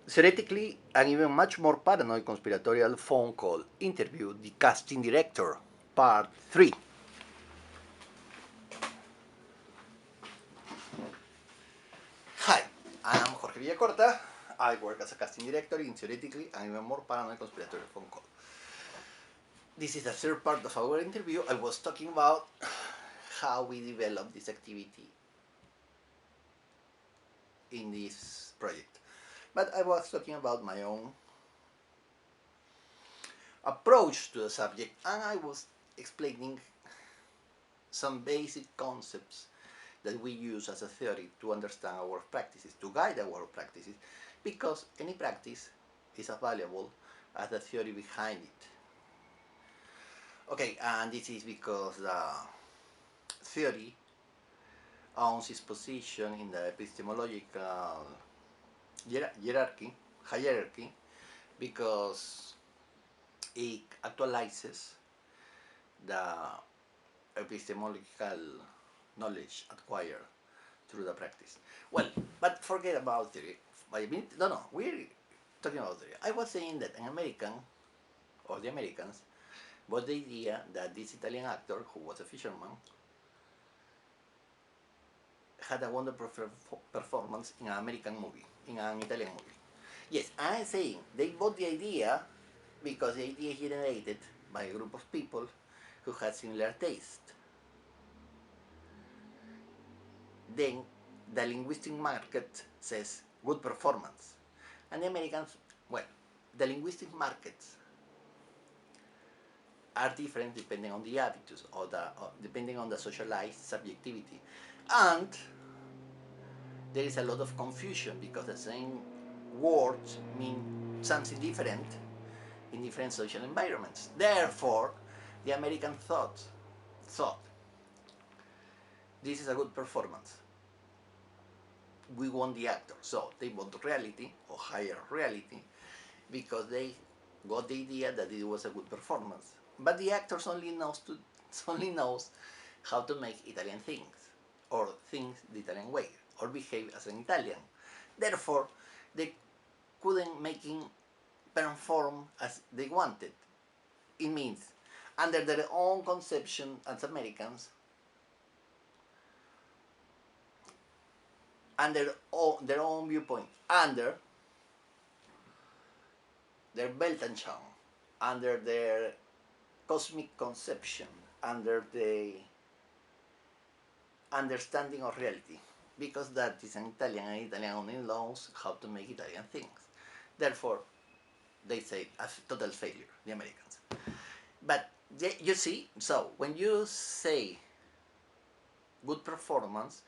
Theoretically, an even much more paranoid conspiratorial phone call interview the casting director, part 3. Hi, I'm Jorge Villacorta. I work as a casting director in Theoretically, an even more paranoid conspiratorial phone call. This is the third part of our interview. I was talking about how we developed this activity in this project. But I was talking about my own approach to the subject, and I was explaining some basic concepts that we use as a theory to understand our practices, to guide our practices, because any practice is as valuable as the theory behind it. Okay, and this is because the theory owns its position in the epistemological hierarchy, because it actualizes the epistemological knowledge acquired through the practice. Well, but forget about theory. No, we're talking about theory. I was saying that an American, or the Americans, bought the idea that this Italian actor, who was a fisherman, had a wonderful performance in an American movie, in an Italian movie. Yes, I'm saying they bought the idea because the idea is generated by a group of people who had similar taste. Then the linguistic market says good performance. And the Americans, well, the linguistic markets are different depending on the attitudes or depending on the socialized subjectivity. And there is a lot of confusion because the same words mean something different in different social environments. Therefore, the American thought this is a good performance. We want the actor. So they want reality or higher reality because they got the idea that it was a good performance. But the actors only knows how to make Italian things, or things the Italian way, or behave as an Italian. Therefore, they couldn't make him perform as they wanted. It means, under their own conception as Americans, under their own viewpoint, under their Weltanschauung, under their cosmic conception, under the understanding of reality, because that is an Italian, and Italian only knows how to make Italian things. Therefore, they say a total failure, the Americans. But you see, so when you say good performance,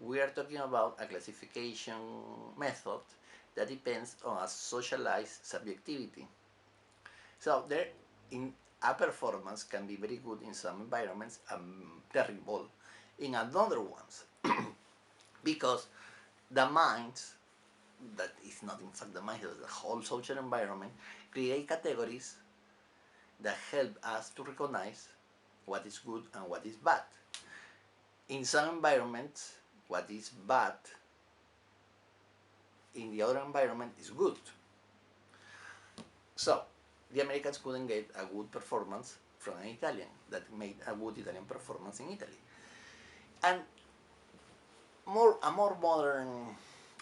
we are talking about a classification method that depends on a socialized subjectivity. So a performance can be very good in some environments and terrible in another ones. Because the minds, that is not in fact the mind, the whole social environment, create categories that help us to recognize what is good and what is bad. In some environments, what is bad in the other environment is good. So, the Americans couldn't get a good performance from an Italian that made a good Italian performance in Italy. And a more modern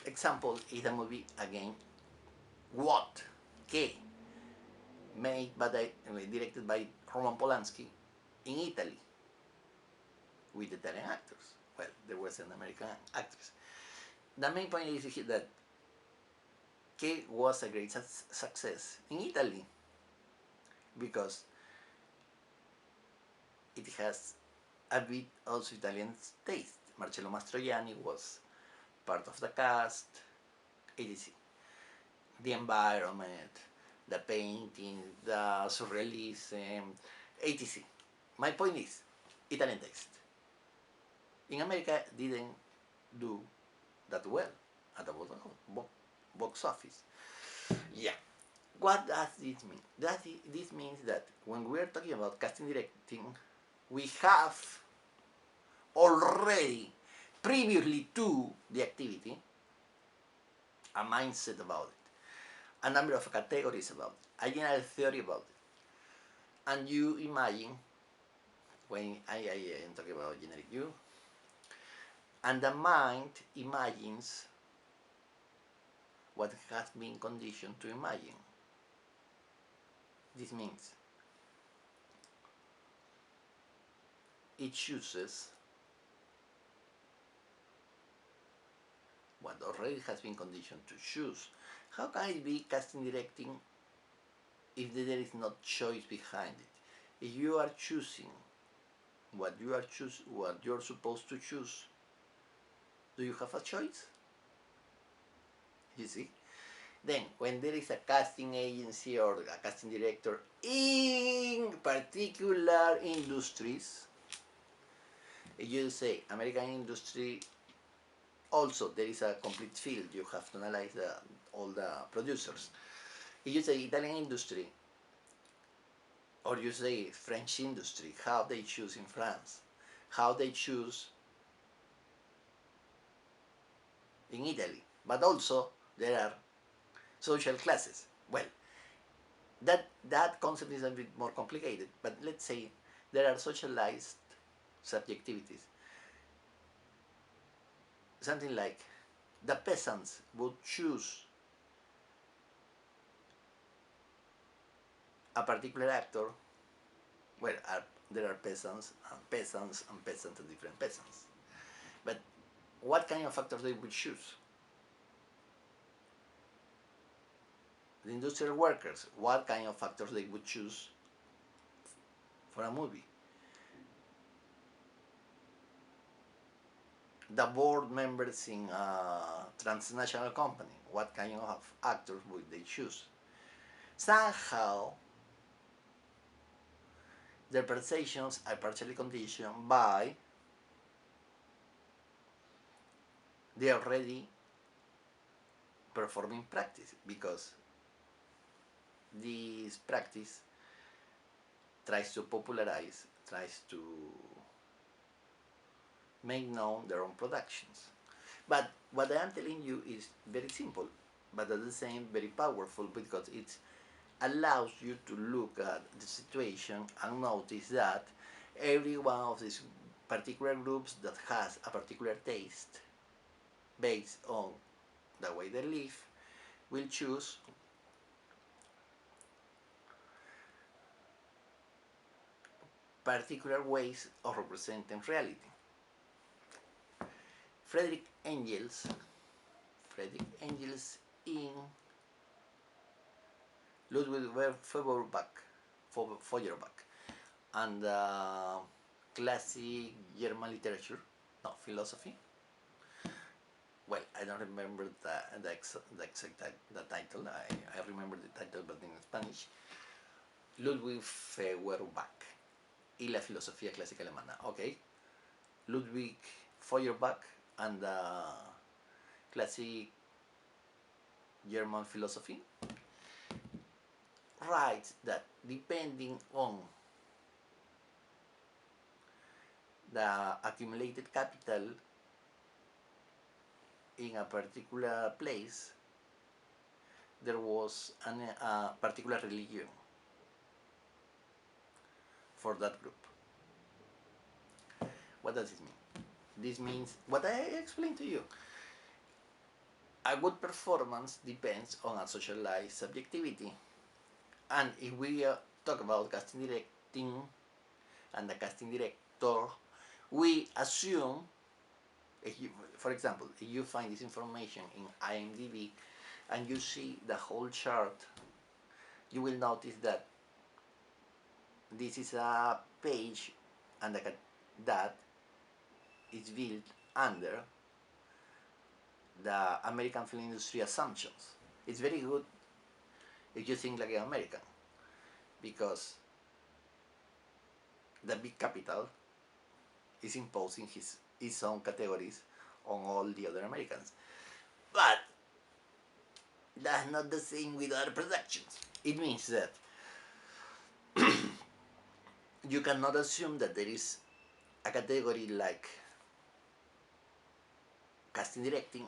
example is the movie, again, What? Que? Directed by Roman Polanski in Italy with Italian actors. Well, there was an American actress. The main point is that Que was a great success in Italy because it has a bit also Italian taste. Marcello Mastroianni was part of the cast, etc. The environment, the painting, the surrealism, etc. My point is, Italian taste. In America, didn't do that well at the box office. Yeah. What does this mean? This means that when we are talking about casting directing, we have already, previously to the activity, a mindset about it. a number of categories about it, a general theory about it. And you imagine, when I am talking about generic you, and the mind imagines what has been conditioned to imagine. This means it chooses what already has been conditioned to choose. How can it be casting directing if there is no choice behind it? If you are choosing what you're supposed to choose, do you have a choice? You see? Then, when there is a casting agency or a casting director in particular industries, you say American industry, also there is a complete field, you have to analyze all the producers. If you say Italian industry, or you say French industry, how they choose in France, how they choose in Italy, but also there are social classes. Well, that concept is a bit more complicated, but let's say there are socialized subjectivities. Something like the peasants would choose a particular actor. Well, there are peasants and peasants and peasants and different peasants. But what kind of factors they would choose? The industrial workers, what kind of factors they would choose for a movie? The board members in a transnational company, what kind of actors would they choose? Somehow, their perceptions are partially conditioned by the already performing practice, because this practice tries to popularize, tries to make known their own productions. But what I am telling you is very simple, but at the same very powerful, because it allows you to look at the situation and notice that every one of these particular groups that has a particular taste based on the way they live will choose particular ways of representing reality. Frederick Engels in Ludwig Feuerbach and classic German literature, no, philosophy. Well, I don't remember the exact title. I remember the title, but in Spanish. Ludwig Feuerbach y la filosofía clásica alemana. Okay, Ludwig Feuerbach and classic German philosophy writes that depending on the accumulated capital in a particular place, there was a particular religion for that group. What does this mean? This means what I explained to you. A good performance depends on a socialized subjectivity. And if we talk about casting directing and the casting director, we assume, for example, if you find this information in IMDb and you see the whole chart, you will notice that this is a page and that is built under the American film industry assumptions. It's very good if you think like an American, because the big capital is imposing his own categories on all the other Americans. But that's not the same with other productions. It means that you cannot assume that there is a category like casting directing